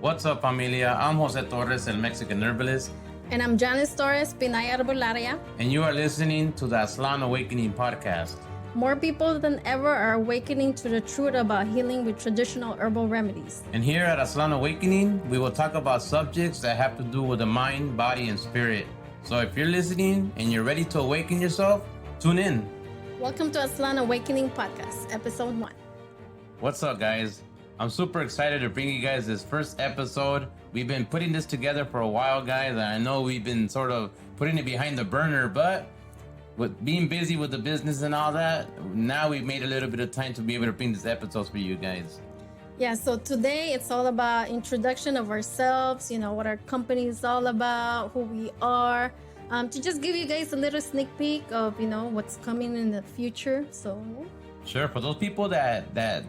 What's up, familia? I'm Jose Torrance, el Mexican herbalist. And I'm Janice Torres, Pinay Arbolaria. And you are listening to the Aztlan Awakening Podcast. More people than ever are awakening to the truth about healing with traditional herbal remedies. And here at Aztlan Awakening, we will talk about subjects that have to do with the mind, body, and spirit. So if you're listening and you're ready to awaken yourself, tune in. Welcome to Aztlan Awakening Podcast, Episode 1. What's up, guys? I'm super excited to bring you guys this first episode. We've been putting this together for a while, guys, and I know we've been sort of putting it behind the burner, but with being busy with the business and all that, now we've made a little bit of time to be able to bring these episodes for you guys. Yeah, so today it's all about introduction of ourselves, what our company is all about, who we are, to just give you guys a little sneak peek of, what's coming in the future. So Sure. For those people that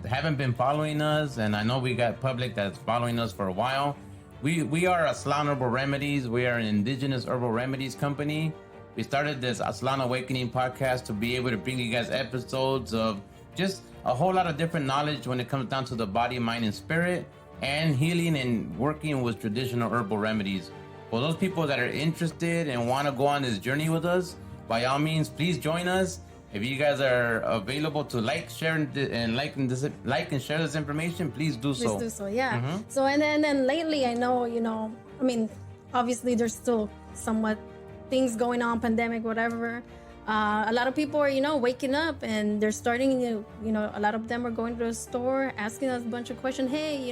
haven't been following us, and I know we got public that's following us for a while, we are Aztlan Herbal Remedies. We are an indigenous herbal remedies company. We started this Aztlan Awakening Podcast to be able to bring you guys episodes of just a whole lot of different knowledge when it comes down to the body, mind, and spirit, and healing and working with traditional herbal remedies. For those people that are interested and want to go on this journey with us, by all means, please join us. If you guys are available to share, and share this information, please do so. Please do so, yeah. Mm-hmm. So and then lately, I know, obviously there's still somewhat things going on, pandemic, whatever. A lot of people are, waking up and they're starting, a lot of them are going to the store, asking us a bunch of questions. Hey,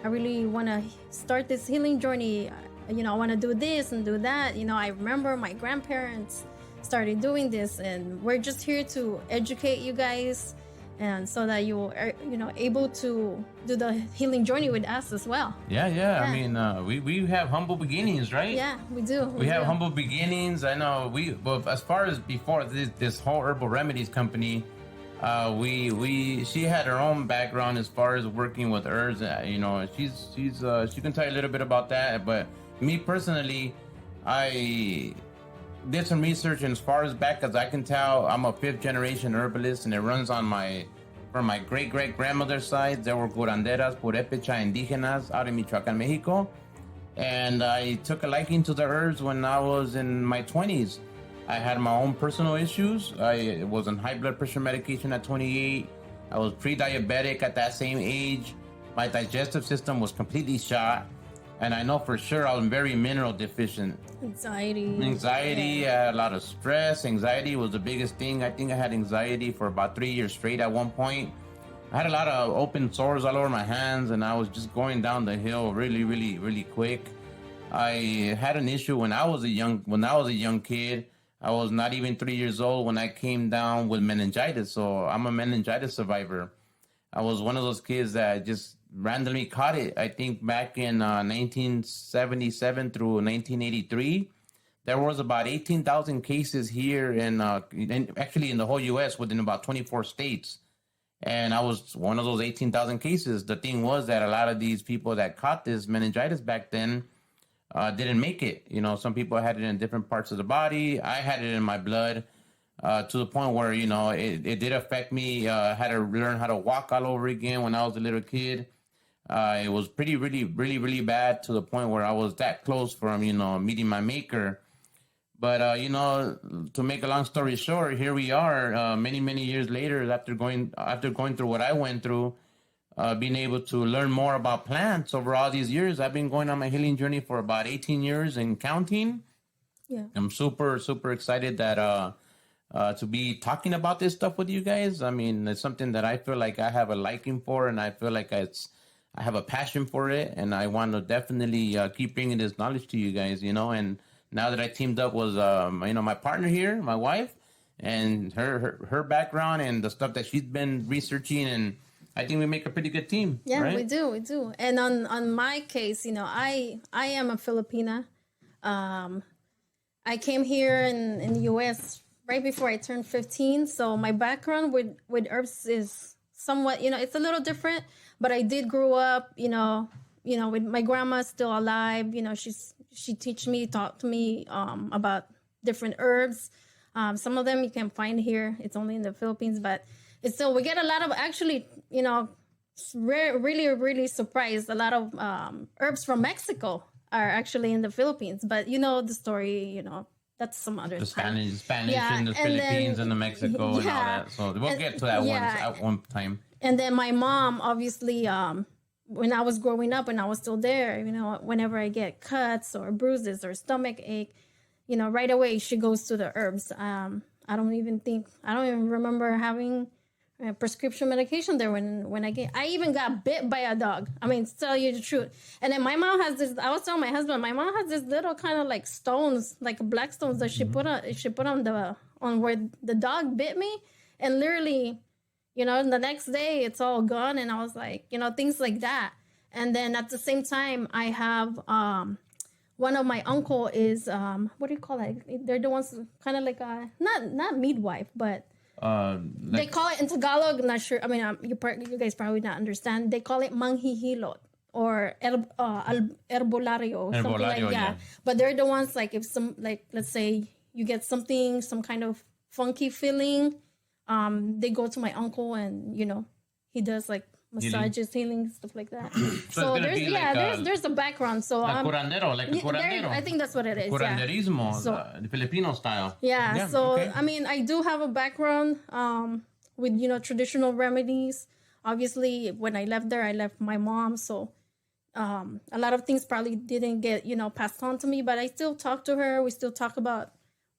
I really want to start this healing journey. I want to do this and do that. I remember my grandparents started doing this, and we're just here to educate you guys, and so that you are able to do the healing journey with us as well. Yeah. I mean, we have humble beginnings, right? Yeah, we do. We have humble beginnings. I know but as far as before this whole herbal remedies company, she had her own background as far as working with herbs. She can tell you a little bit about that. But me personally, I did some research, and as far as back as I can tell, I'm a 5th generation herbalist, and it runs from my great grandmother's side. There were curanderas, purépecha, indigenous out in Michoacán, Mexico. And I took a liking to the herbs when I was in my 20s. I had my own personal issues. I was on high blood pressure medication at 28. I was pre-diabetic at that same age. My digestive system was completely shot. And I know for sure I was very mineral deficient. Anxiety, I had a lot of stress. Anxiety was the biggest thing. I think I had anxiety for about 3 years straight at one point. I had a lot of open sores all over my hands, and I was just going down the hill really, really, really quick. I had an issue when I was a young kid. I was not even 3 years old when I came down with meningitis. So I'm a meningitis survivor. I was one of those kids that just randomly caught it. I think back in 1977 through 1983, there was about 18,000 cases here actually in the whole U.S. within about 24 states. And I was one of those 18,000 cases. The thing was that a lot of these people that caught this meningitis back then didn't make it. Some people had it in different parts of the body. I had it in my blood. To the point where, it did affect me. Had to learn how to walk all over again when I was a little kid. It was really bad, to the point where I was that close from, meeting my maker. But, to make a long story short, here we are many years later after going through what I went through, being able to learn more about plants over all these years. I've been going on my healing journey for about 18 years and counting. Yeah. I'm super excited that to be talking about this stuff with you guys. I mean, it's something that I feel like I have a liking for, and I feel like I have a passion for it, and I want to definitely keep bringing this knowledge to you guys, and now that I teamed up with, my partner here, my wife, and her background and the stuff that she's been researching, and I think we make a pretty good team. Yeah, right? we do. And on my case, I am a Filipina. I came here in the U.S. right before I turned 15. So my background with herbs is somewhat, it's a little different, but I did grow up, with my grandma still alive. She taught me about different herbs. Some of them you can find here. It's only in the Philippines, but it's still, we get a lot of actually, really, really surprised. A lot of herbs from Mexico are actually in the Philippines, but you know the story. You know that's some other The time. Spanish Yeah, in the and Philippines then- and the Mexico and all yeah, that. So we'll and- get to that yeah. at one time. And then my mom, obviously, when I was growing up and I was still there, you know, whenever I get cuts or bruises or stomach ache, you know, right away she goes to the herbs. I don't even remember having prescription medication there when I even got bit by a dog. I mean, to tell you the truth. And then my mom has this. I was telling my husband, my mom has this little kind of like stones, like black stones that she put on where the dog bit me, and literally, you know, the next day it's all gone. And I was like, you know, things like that. And then at the same time, I have one of my uncle is what do you call it? They're the ones kind of like a not midwife, but they call it in Tagalog. I'm not sure. I mean, you guys probably not understand. They call it manghihilot or herbolario, something like that. Yeah. But they're the ones like if some like let's say you get something, some kind of funky feeling, they go to my uncle and you know he does like massages, healing stuff like that. So there's a background. So like a curandero. I think that's what it is. Curanderismo, So- the Filipino style. Yeah. So okay. I mean, I do have a background with you know traditional remedies. Obviously, when I left there, I left my mom, so a lot of things probably didn't get you know passed on to me. But I still talk to her. We still talk about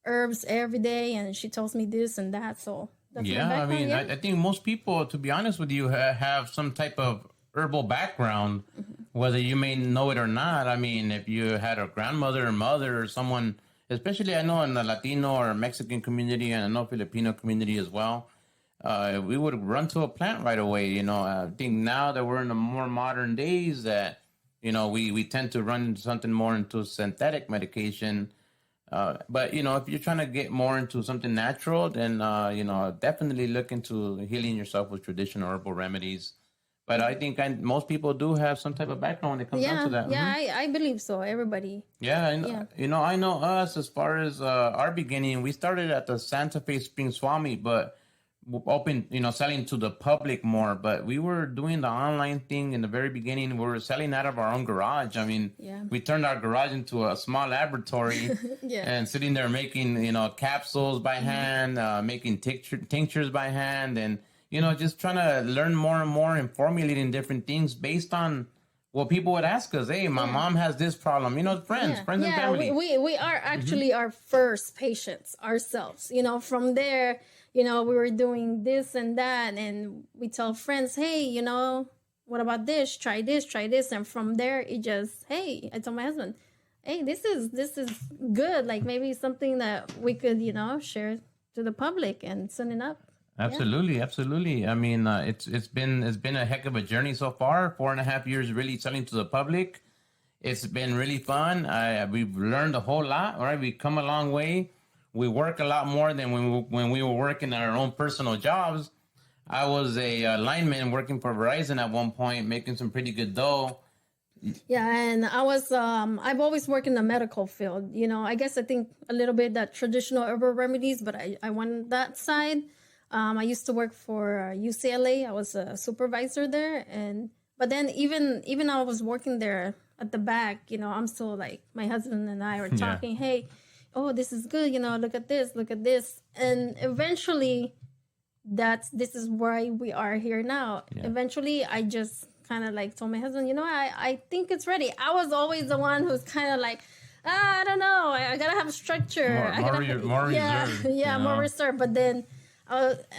herbs every day, and she tells me this and that. So that's my Yeah, I background, mean, yeah. I think most people, to be honest with you, have some type of herbal background, whether you may know it or not. I mean, if you had a grandmother or mother or someone, especially I know in the Latino or Mexican community and I know Filipino community as well, we would run to a plant right away. You know, I think now that we're in the more modern days that, you know, we tend to run something more into synthetic medication. But, you know, if you're trying to get more into something natural, then, you know, definitely look into healing yourself with traditional herbal remedies. But I think most people do have some type of background when it comes down to that. Yeah, I believe so. Everybody. Yeah, Yeah. you know, I know us as far as our beginning. We started at the Santa Fe Spring Swami, but open, you know, selling to the public more. But we were doing the online thing in the very beginning. We were selling out of our own garage. I mean, Yeah. we turned our garage into a small laboratory Yeah. and sitting there making, you know, capsules by hand, making tinctures by hand, and you know, just trying to learn more and more and formulating different things based on what people would ask us. Hey, my mom has this problem. You know, friends and family. We are actually our first patients ourselves. You know, from there, you know, we were doing this and that, and we tell friends, hey, you know, what about this? Try this, and from there, it just, hey, I told my husband, hey, this is good. Like maybe something that we could, you know, share to the public and send it up. Absolutely. I mean, it's been a heck of a journey so far. 4.5 years really selling to the public. It's been really fun. We've learned a whole lot. Right, we've come a long way. We work a lot more than when we were working at our own personal jobs. I was a lineman working for Verizon at one point, making some pretty good dough. Yeah, and I was I've always worked in the medical field. You know, I guess I think a little bit that traditional herbal remedies, but I went that side. I used to work for UCLA. I was a supervisor there, but then even I was working there at the back. You know, I'm still like my husband and I were talking. Hey, oh, this is good. You know, look at this, and eventually, this is why we are here now. Yeah. Eventually, I just kind of like told my husband, you know, I think it's ready. I was always the one who's kind of like, I don't know, I gotta have a structure. More reserved. Yeah, more reserved. But then.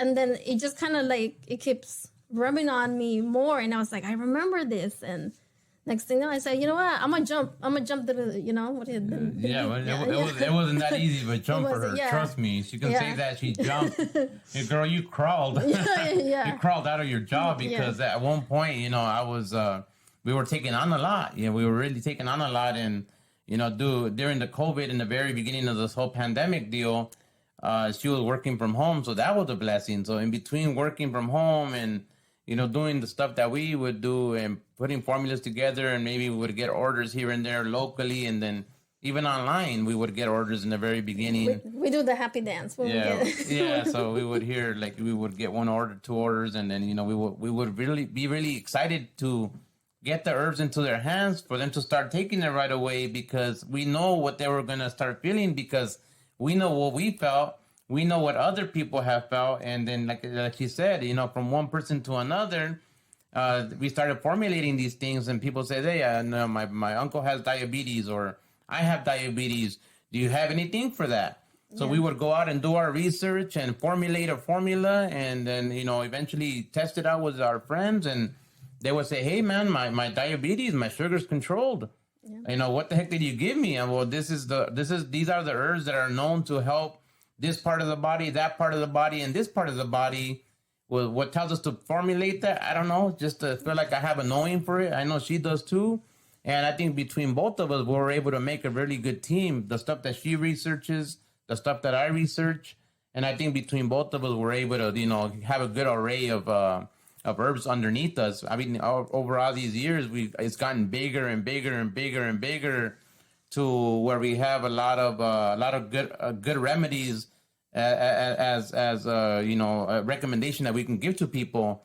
And then it just kind of like it keeps rubbing on me more, and I was like, I remember this, and next thing you know, I said, you know what, I'm gonna jump to the, you know, what is it? It wasn't that easy, but jump for her. Trust me, she can say that she jumped. Hey, girl, you crawled. You crawled out of your job because at one point, you know, we were taking on a lot. You know, we were really taking on a lot, and you know, during the COVID in the very beginning of this whole pandemic deal. She was working from home, so that was a blessing. So in between working from home and, you know, doing the stuff that we would do and putting formulas together, and maybe we would get orders here and there locally, and then even online, we would get orders in the very beginning. We do the happy dance. When Yeah, we get... yeah. So we would hear like we would get one order, two orders, and then we would really be really excited to get the herbs into their hands for them to start taking it right away, because we know what they were gonna start feeling, because we know what we felt, we know what other people have felt, and then like she said, from one person to another. We started formulating these things, and people say, "Hey, no, my uncle has diabetes, or I have diabetes. Do you have anything for that?" So we would go out and do our research and formulate a formula, and then eventually test it out with our friends, and they would say, "Hey, man, my diabetes, my sugar's controlled. What the heck did you give me?" And well, these are the herbs that are known to help this part of the body, that part of the body, and this part of the body. Well, what tells us to formulate that? I don't know. Just to feel like I have a knowing for it. I know she does too. And I think between both of us, we were able to make a really good team. The stuff that she researches, the stuff that I research. And I think between both of us, we're able to, have a good array of herbs underneath us. I mean, over all these years, it's gotten bigger and bigger and bigger and bigger, to where we have a lot of good remedies as a recommendation that we can give to people.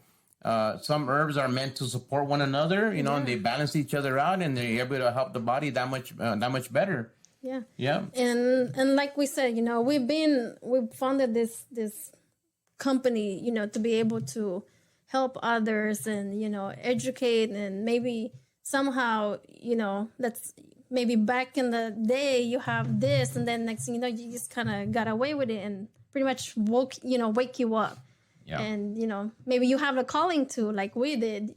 Some herbs are meant to support one another, and they balance each other out, and they're able to help the body that much better. Yeah. Yeah. And like we said, we've founded this company, to be able to help others and, educate, and maybe somehow, that's maybe back in the day you have this, and then next thing you know, you just kind of got away with it and pretty much wake you up. Yeah. And, maybe you have a calling too, like we did.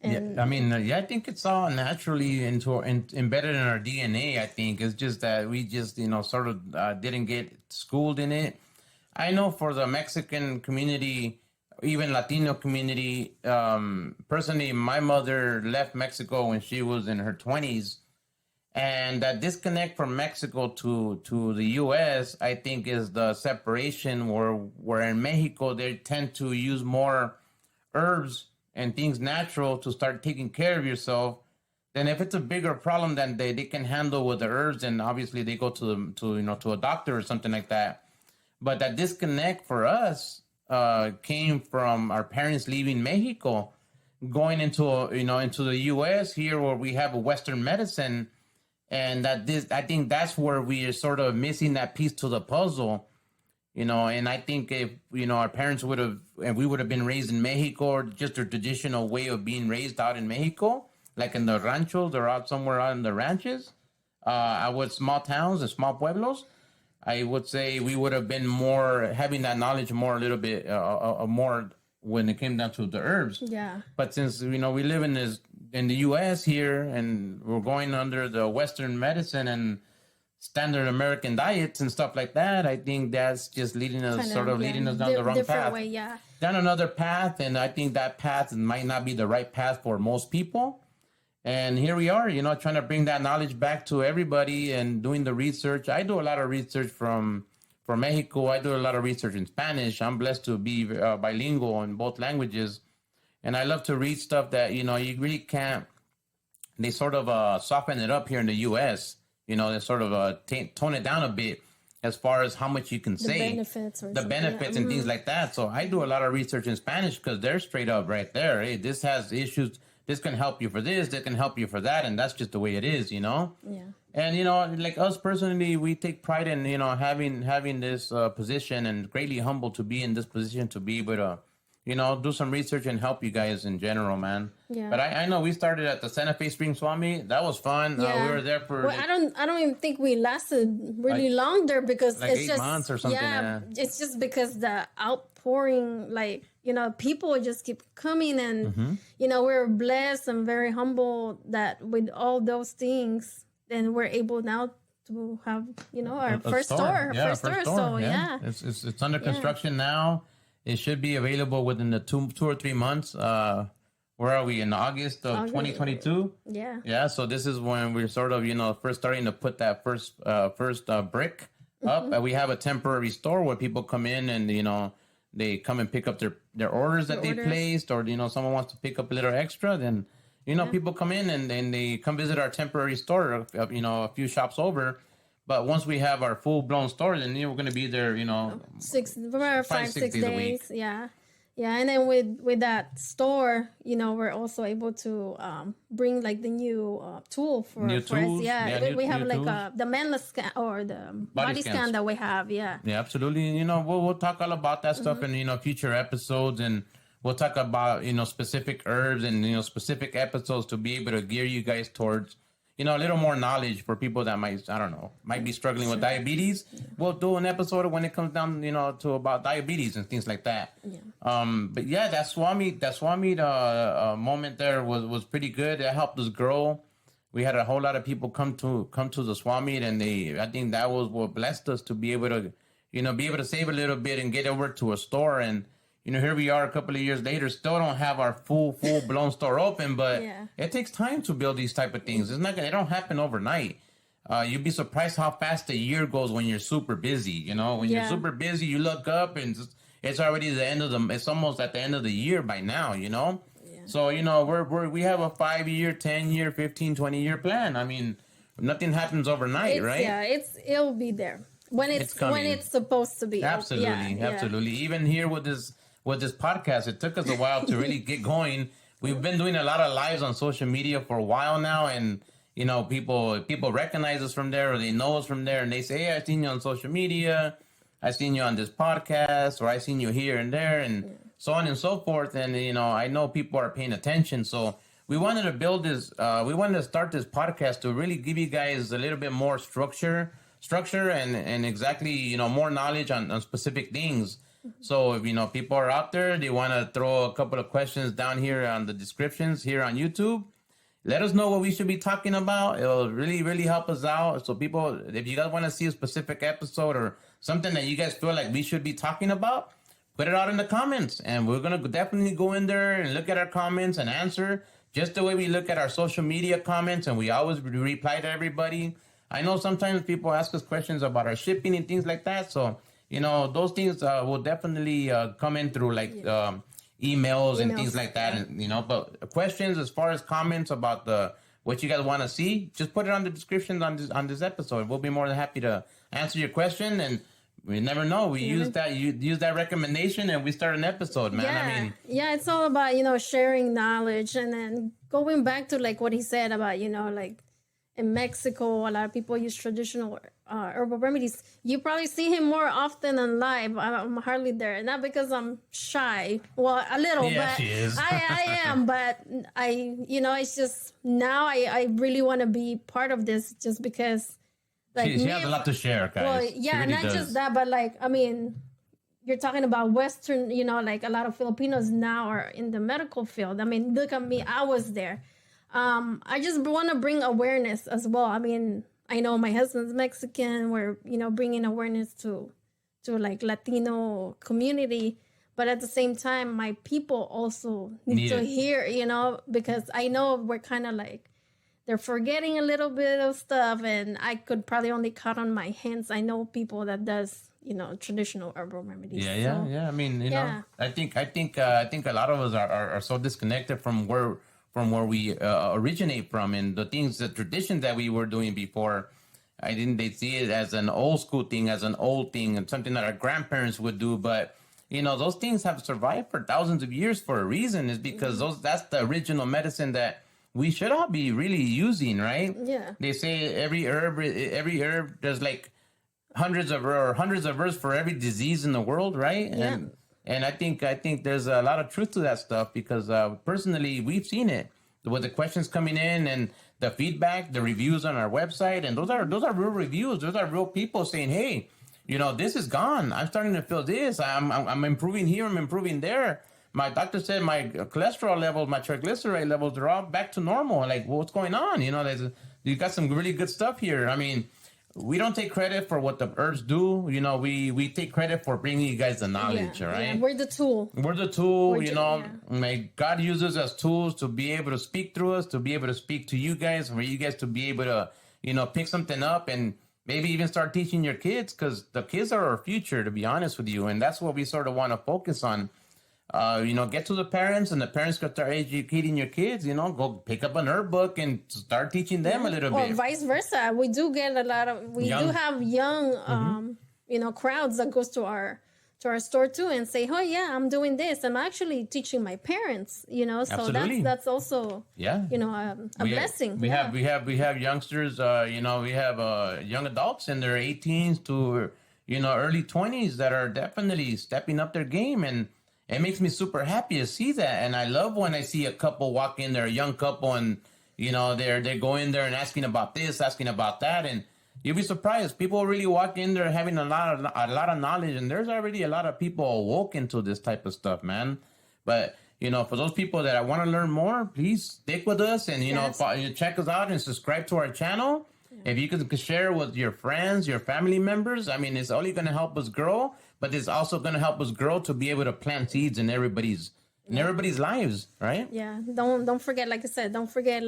And I mean, I think it's all naturally embedded in our DNA. I think it's just that we just, sort of didn't get schooled in it. I know for the Mexican community, even Latino community, personally, my mother left Mexico when she was in her 20s. And that disconnect from Mexico to the U.S., I think, is the separation where in Mexico, they tend to use more herbs and things natural to start taking care of yourself. Then if it's a bigger problem than they can handle with the herbs, and obviously they go to a doctor or something like that. But that disconnect for us came from our parents leaving Mexico, going into the U.S. here, where we have a Western medicine. And I think that's where we are sort of missing that piece to the puzzle, and I think if, our parents we would have been raised in Mexico, or just a traditional way of being raised out in Mexico, like in the ranchos or out somewhere out in the ranches, small towns and small pueblos, I would say we would have been more having that knowledge more, a little bit more when it came down to the herbs. Yeah. But since, we live in the U.S. here, and we're going under the Western medicine and standard American diets and stuff like that, I think that's just leading us down the wrong path. Way, yeah. Down another path, and I think that path might not be the right path for most people. And here we are, trying to bring that knowledge back to everybody and doing the research. I do a lot of research from Mexico. I do a lot of research in Spanish. I'm blessed to be bilingual in both languages. And I love to read stuff that, you really can't. They sort of soften it up here in the U.S. They sort of tone it down a bit as far as how much you can say. The benefits and things like that. So I do a lot of research in Spanish, because they're straight up right there. Hey, this has issues. This can help you for this. This can help you for that. And that's just the way it is, Yeah. And, like us personally, we take pride in, having this position, and greatly humbled to be in this position, to be able to, do some research and help you guys in general, man. Yeah. But I know we started at the Santa Fe Spring Swami. That was fun. Yeah. We were there for. Well, I don't even think we lasted really long there, because like it's 8 months or something. Yeah, it's just because the outpouring, people just keep coming, and we're blessed and very humble that with all those things, then we're able now to have our first store. So yeah, it's under construction now. It should be available within the two or 3 months. Where are we, in August of 2022? Yeah. Yeah. So this is when we're sort of, first starting to put that first brick up. We have a temporary store where people come in and, they come and pick up their orders that they placed, or, someone wants to pick up a little extra, then, people come in and they come visit our temporary store, a few shops over. But once we have our full blown store, then we're going to be there, 5-6 days. Yeah. Yeah. And then with that store, we're also able to bring like the new tool for us. Yeah. We have like the manless scan or the body scan that we have. Yeah. Yeah, absolutely. We'll talk all about that stuff in, future episodes, and we'll talk about, specific herbs and, specific episodes to be able to gear you guys towards, a little more knowledge for people that might be struggling with diabetes. We'll do an episode when it comes down, to about diabetes and things like that. Yeah. But yeah, that swami moment there was pretty good. It helped us grow. We had a whole lot of people come to the swami, and I think that was what blessed us to be able to save a little bit and get over to a store. And here we are a couple of years later, still don't have our full blown store open, but it takes time to build these type of things. It don't happen overnight. You'd be surprised how fast a year goes when you're super busy. When you're super busy, you look up and it's already it's almost at the end of the year by now, Yeah. So, we have a 5-year, 10-year, 15, 20-year plan. I mean, nothing happens overnight, right? Yeah, it'll be there when it's supposed to be. Absolutely. Absolutely. Even here with this podcast, it took us a while to really get going. We've been doing a lot of lives on social media for a while now, and people recognize us from there, or they know us from there, and they say, "Hey, I've seen you on social media, I've seen you on this podcast, or I've seen you here and there," and so on and so forth. And I know people are paying attention, so we wanted to build this. We wanted to start this podcast to really give you guys a little bit more structure, and exactly more knowledge on specific things. So if people are out there, they want to throw a couple of questions down here on the descriptions here on YouTube. Let us know what we should be talking about. It'll really, really help us out. So people, if you guys want to see a specific episode or something that you guys feel like we should be talking about, put it out in the comments. And we're going to definitely go in there and look at our comments and answer just the way we look at our social media comments. And we always reply to everybody. I know sometimes people ask us questions about our shipping and things like that. So, those things will definitely come in through emails and things like that. And, but questions as far as comments about what you guys want to see, just put it on the description on this episode. We'll be more than happy to answer your question. And we never know. We use that recommendation and we start an episode, man. Yeah. It's all about, sharing knowledge, and then going back to like what he said about, like in Mexico, a lot of people use traditional herbal remedies. You probably see him more often than live. I'm hardly there, not because I'm shy. Well, a little, but she is. I am. But it's just now I really want to be part of this, just because. Like she has a lot to share, guys. Well, yeah, really not does. Just that, but you're talking about Western. Like a lot of Filipinos now are in the medical field. Look at me. I was there. I just want to bring awareness as well. I know my husband's Mexican. We're, bringing awareness to like Latino community. But at the same time, my people also need to hear, because I know we're kind of like, they're forgetting a little bit of stuff. And I could probably only count on my hands. I know people that does, traditional herbal remedies. Yeah. I think a lot of us are so disconnected from where we originate from, and the traditions that we were doing before. They see it as an old school thing, as an old thing, and something that our grandparents would do. But those things have survived for thousands of years for a reason. Is because that's the original medicine that we should all be really using, right? Yeah. They say every herb there's like hundreds of herbs for every disease in the world, right? Yeah. And I think there's a lot of truth to that stuff, because personally we've seen it with the questions coming in and the feedback, the reviews on our website, and those are real reviews. Those are real people saying, "Hey, this is gone. I'm starting to feel this. I'm improving here. I'm improving there. My doctor said my cholesterol levels, my triglyceride levels are all back to normal. Like, what's going on? You got some really good stuff here. We don't take credit for what the herbs do. We take credit for bringing you guys the knowledge, right? Yeah. We're the tool. God uses us as tools to be able to speak through us, to be able to speak to you guys, for you guys to be able to, pick something up and maybe even start teaching your kids, because the kids are our future, to be honest with you. And that's what we sort of want to focus on. get to the parents, and the parents could start educating your kids. Go pick up an herb book and start teaching them a little or bit. vice versa. We do get a lot of do have young crowds that goes to our store too and say, oh yeah, I'm doing this, I'm actually teaching my parents, so Absolutely. that's also a blessing. We have youngsters, we have young adults in their 18s to early 20s that are definitely stepping up their game, and it makes me super happy to see that. And I love when I see a couple walk in there, a young couple, and they go in there and asking about this, asking about that, and you'll be surprised. People really walk in there having a lot of knowledge, and there's already a lot of people awoken to this type of stuff, man. But for those people that want to learn more, please stick with us and check us out and subscribe to our channel. Yeah. If you could share with your friends, your family members, it's only going to help us grow, but it's also going to help us grow to be able to plant seeds in everybody's lives, right? Yeah. Don't forget, like I said, don't forget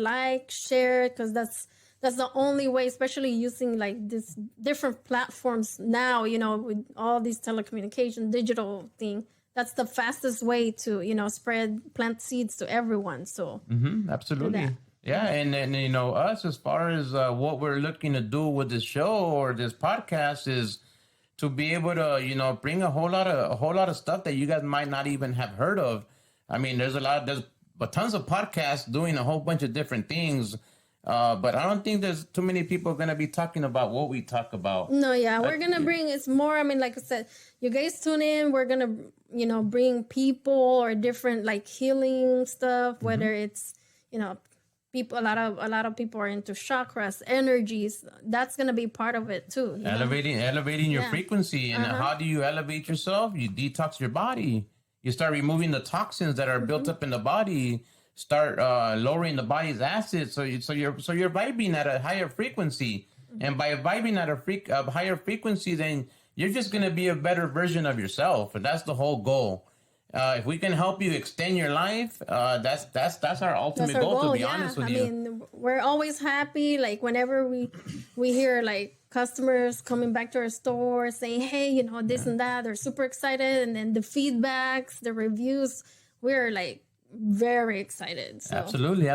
share, because that's the only way, especially using like this different platforms now, with all these telecommunication, digital thing. That's the fastest way to, plant seeds to everyone. So absolutely. Yeah. And us, as far as what we're looking to do with this show or this podcast, is to be able to, bring a whole lot of stuff that you guys might not even have heard of. There's tons of podcasts doing a whole bunch of different things. But I don't think there's too many people going to be talking about what we talk about. No, yeah. We're going to bring, it's more, like I said, you guys tune in. We're going to, bring people or different like healing stuff, whether it's, people, a lot of people are into chakras, energies. That's going to be part of it too. Elevating your frequency. And how do you elevate yourself? You detox your body. You start removing the toxins that are built up in the body. Start lowering the body's acid, so you're vibing at a higher frequency, and by vibing at a higher frequency, then you're just gonna be a better version of yourself, and that's the whole goal. If we can help you extend your life, that's our ultimate goal. To be honest with you, we're always happy. Like whenever we hear like customers coming back to our store saying, "Hey, this and that," they're super excited, and then the feedbacks, the reviews, we're like very excited. So. Absolutely,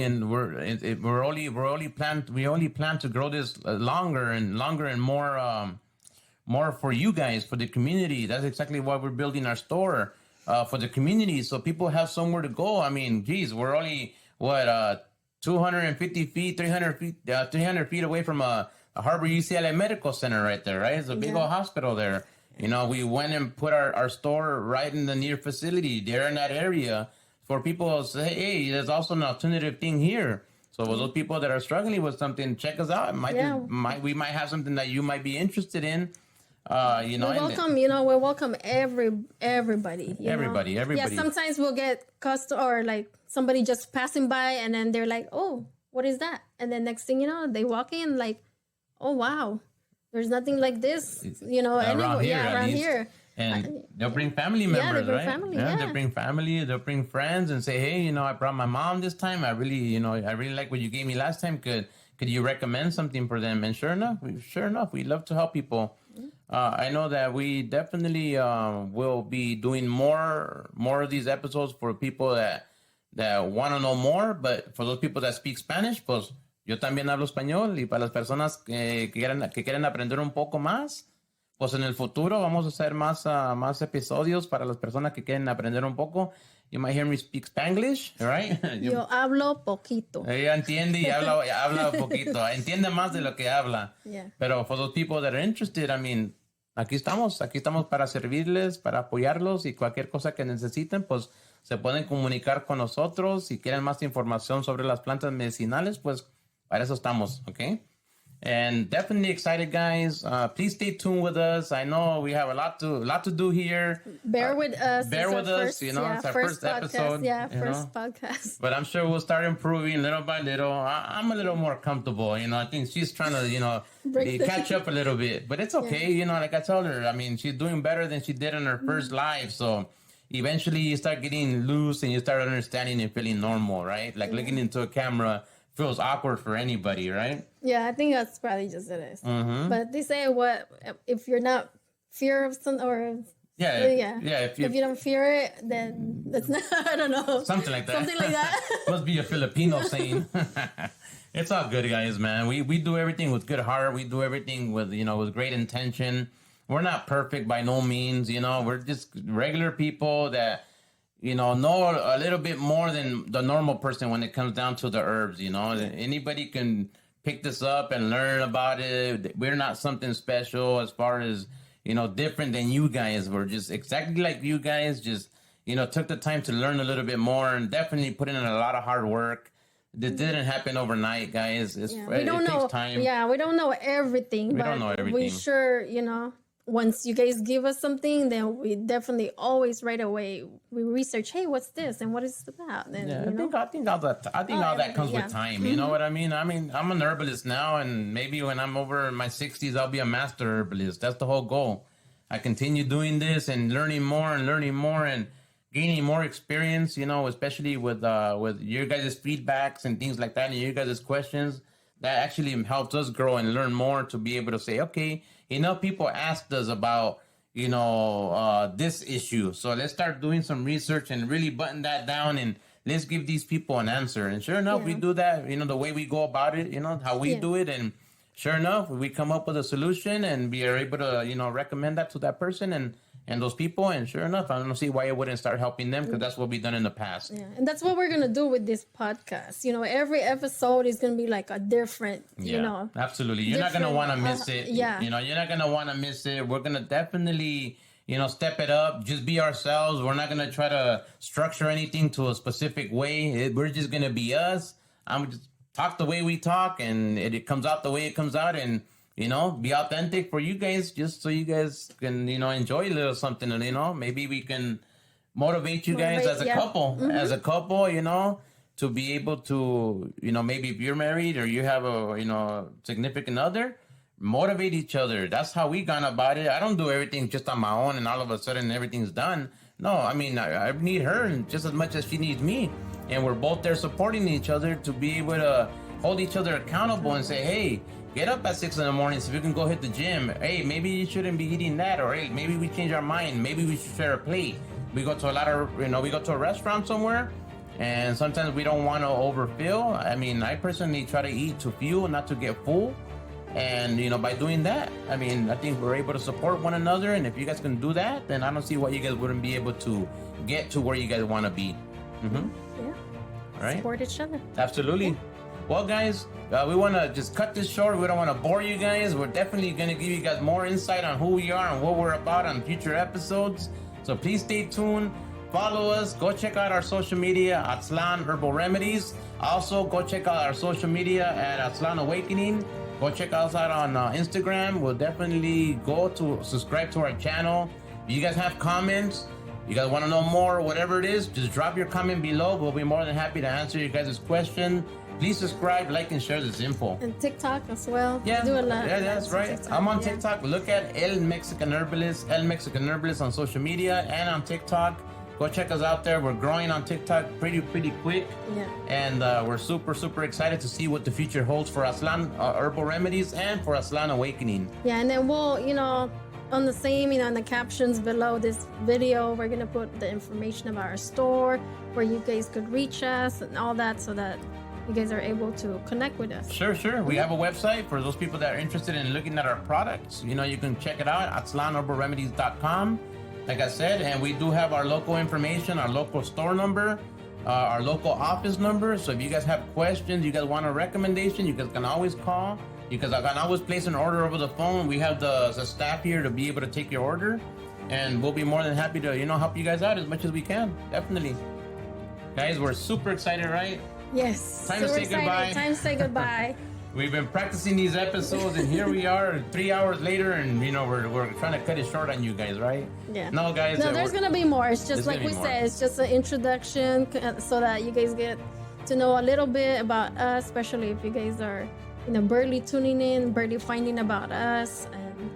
and we only plan to grow this longer and more for you guys, for the community. That's exactly why we're building our store, for the community, so people have somewhere to go. We're only 250 feet, 300 feet away from a Harbor UCLA Medical Center right there, right? It's a big old hospital there. We went and put our store right in the near facility there in that area. For people to say, hey, there's also an alternative thing here. So for those people that are struggling with something, check us out. We might have something that you might be interested in. We welcome everybody. Everybody. Yeah, sometimes we'll get or like somebody just passing by, and then they're like, oh, what is that? And then next thing you know, they walk in like, oh wow, there's nothing like this, around here. And they'll bring family members, right? They'll bring family, they'll bring friends and say, hey, I brought my mom this time. I really like what you gave me last time. Could you recommend something for them? And sure enough, we love to help people. I know that we definitely will be doing more of these episodes for people that want to know more. But for those people that speak Spanish, pues yo también hablo español. Y para las personas que quieren aprender un poco más, pues en el futuro vamos a hacer más episodios para las personas que quieren aprender un poco. You might hear me speak Spanglish, right? Yo hablo poquito. Ella entiende y habla poquito. Entiende más de lo que habla. Yeah. Pero for those people that are interested, aquí estamos para servirles, para apoyarlos, y cualquier cosa que necesiten, pues se pueden comunicar con nosotros. Si quieren más información sobre las plantas medicinales, pues para eso estamos, ¿ok? And definitely excited, guys. Please stay tuned with us. I know we have a lot to do here. Bear with us. It's our first episode. First podcast. But I'm sure we'll start improving little by little. I'm a little more comfortable. I think she's trying to, catch up a little bit. But it's okay. Yeah. Like I told her, she's doing better than she did in her first live. So eventually you start getting loose and you start understanding and feeling normal, right? Like looking into a camera feels awkward for anybody, right? Yeah, I think that's probably just it is. Mm-hmm. But they say, if you're not fear of Yeah. If you don't fear it, then that's not. I don't know. Something like that. Something like that. Must be a Filipino saying. It's all good, guys, man. We do everything with good heart. We do everything with with great intention. We're not perfect by no means. We're just regular people that know a little bit more than the normal person when it comes down to the herbs. Anybody can pick this up and learn about it. We're not something special as far as different than you guys. We're just exactly like you guys. Just took the time to learn a little bit more and definitely put in a lot of hard work. This didn't happen overnight, guys. It takes time. Yeah, we don't know everything. We don't know everything. We sure, once you guys give us something, then we definitely always right away we research. Hey, what's this and what is it about? And, I think all that comes with time. You know what I mean? I'm an herbalist now, and maybe when I'm over in my 60s, I'll be a master herbalist. That's the whole goal. I continue doing this and learning more and gaining more experience, especially with your guys' feedbacks and things like that and your guys' questions. That actually helps us grow and learn more to be able to say, okay, people asked us about, this issue. So let's start doing some research and really button that down and let's give these people an answer. And sure enough, we do that, the way we go about it, how we do it. And sure enough, we come up with a solution and we are able to, recommend that to that person and those people. And sure enough, I don't see why it wouldn't start helping them, because that's what we've done in the past. Yeah, and that's what we're going to do with this podcast. Every episode is going to be like a different, Absolutely. You're not going to want to miss it. You're not going to want to miss it. We're going to definitely, step it up. Just be ourselves. We're not going to try to structure anything to a specific way. We're just going to be us. I'm just talk the way we talk, and it comes out the way it comes out, and be authentic for you guys, just so you guys can, enjoy a little something, and, maybe we can motivate you guys as a couple, to be able to, maybe if you're married or you have a, significant other, motivate each other. That's how we gone about it. I don't do everything just on my own and all of a sudden everything's done. No, I need her just as much as she needs me. And we're both there supporting each other to be able to hold each other accountable and say, hey, get up at 6 a.m. so we can go hit the gym. Hey, maybe you shouldn't be eating that. Or hey, maybe we change our mind. Maybe we should share a plate. We go to we go to a restaurant somewhere, and sometimes we don't want to overfill. I personally try to eat to fuel, not to get full. And, by doing that, I think we're able to support one another. And if you guys can do that, then I don't see why you guys wouldn't be able to get to where you guys want to be. Yeah. All right. Support each other. Absolutely. Well, guys, we want to just cut this short. We don't want to bore you guys. We're definitely going to give you guys more insight on who we are and what we're about on future episodes. So please stay tuned. Follow us. Go check out our social media, Aztlan Herbal Remedies. Also, go check out our social media at Aztlan Awakening. Go check us out on Instagram. We'll definitely go to subscribe to our channel. If you guys have comments, you guys want to know more, whatever it is, just drop your comment below. We'll be more than happy to answer you guys' question. Please subscribe, like, and share this info. And TikTok as well. Yeah, do a lot. Yeah, that's right. TikTok. I'm on TikTok. Look at El Mexican Herbalist on social media and on TikTok. Go check us out there. We're growing on TikTok pretty quick. Yeah. And we're super excited to see what the future holds for Aztlan Herbal Remedies and for Aztlan Awakening. Yeah, and then we'll, on the same, in the captions below this video, we're going to put the information about our store, where you guys could reach us and all that, so that you guys are able to connect with us. Sure. We have a website for those people that are interested in looking at our products. You can check it out, aztlanherbalremedies.com. Like I said, and we do have our local information, our local store number, our local office number. So if you guys have questions, you guys want a recommendation, you guys can always call. You guys can always place an order over the phone. We have the staff here to be able to take your order, and we'll be more than happy to help you guys out as much as we can. Definitely, guys, we're super excited, right? Yes. Time to say goodbye. Time to say goodbye. We've been practicing these episodes, and here we are 3 hours later, and we're trying to cut it short on you guys, right? Yeah. No, guys. No, there's gonna be more. It's just like we said. It's just an introduction, so that you guys get to know a little bit about us, especially if you guys are, barely tuning in, barely finding about us. And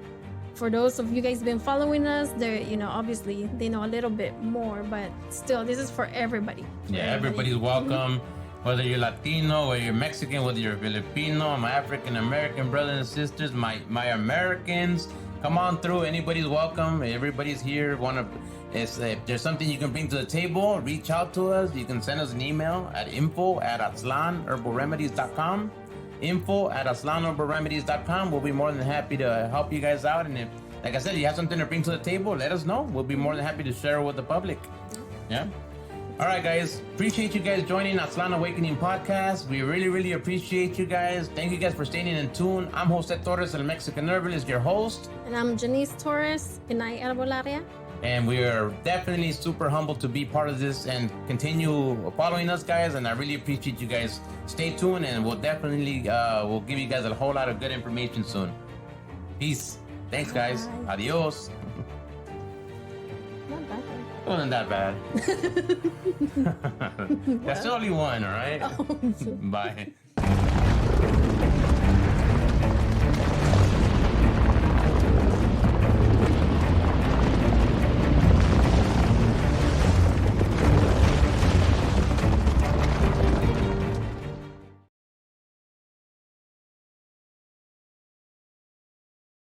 for those of you guys been following us, they're, obviously they know a little bit more, but still, this is for everybody. Everybody's welcome. Whether you're Latino, whether you're Mexican, whether you're Filipino, my African American brothers and sisters, my Americans, come on through. Anybody's welcome. Everybody's here. If there's something you can bring to the table, reach out to us. You can send us an email at info@aztlanherbalremedies.com. info@aztlanherbalremedies.com. We'll be more than happy to help you guys out. And if, like I said, you have something to bring to the table, let us know. We'll be more than happy to share it with the public. Yeah. All right, guys. Appreciate you guys joining Aztlan Awakening Podcast. We really, really appreciate you guys. Thank you guys for staying in tune. I'm Jose Torres, El Mexican Herbalist, your host. And I'm Janice Torres, Pinay Herbolaria. And we are definitely super humbled to be part of this and continue following us, guys. And I really appreciate you guys. Stay tuned, and we'll definitely we'll give you guys a whole lot of good information soon. Peace. Thanks, guys. Bye. Adios. Not bad. It wasn't that bad. That's only one, all right? Oh. Bye.